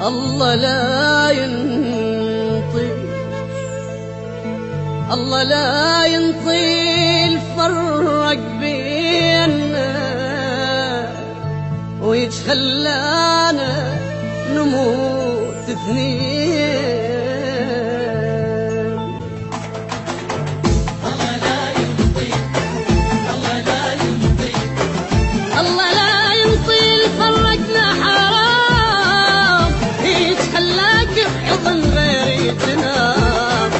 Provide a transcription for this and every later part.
الله لا ينطي، الله لا ينطي الفرق بيننا ويتخلانا نموت اثنين. الله لا ينطي، الله لا ينطي، الله لا ينطي الفرقنا حرام يتخلاك بحضن غير تنام.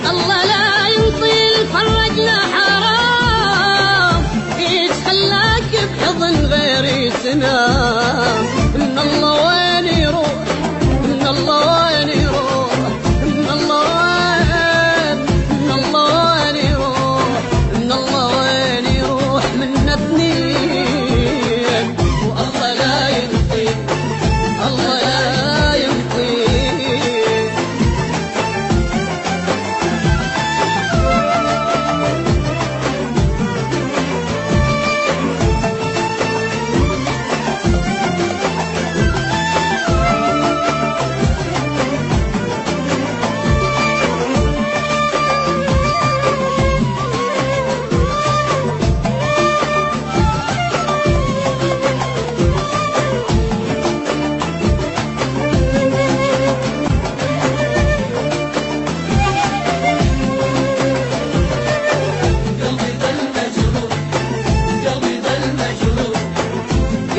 الله لا ينطي الفرقنا حرام يتخلاك بحضن غير تنام. من الله وين يروح، من الله وين يروح، من الله وين، من الله وين يروح، من الله وين يروح منا اثنين. والله لا ينطي، الله لا ينطي.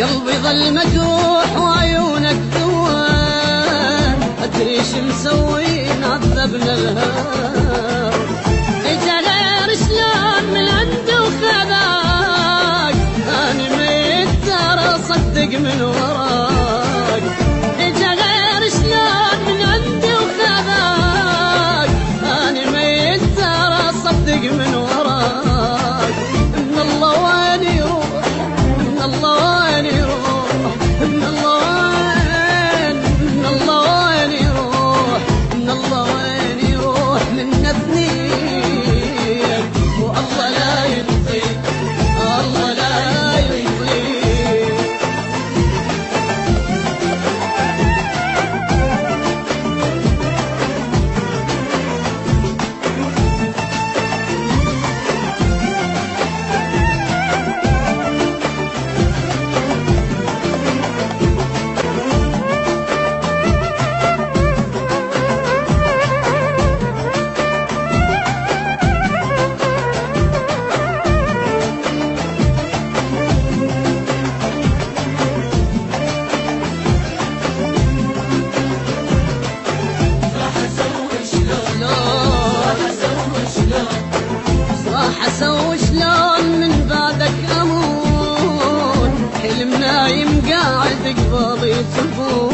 قلبي ظل مجروح وعيونك دوان، أدري ايش مسوين عذبنا الهوى. اجا غير شلون من عنده وخذاك، أنا ميت ترى صدق من وراك. اجا غير شلون من عنده وخذاك، أنا ميت ترى صدق من وراك. من الله وين يروح، من الله وين يروح، من الله وين، من الله وين يروح، من الله وين يروح منا اثنين. والله لا ينطي، الله لا ينطي. راح اسوي شلون من بعدك امون، حلم نايم قاعد قبالي تبون.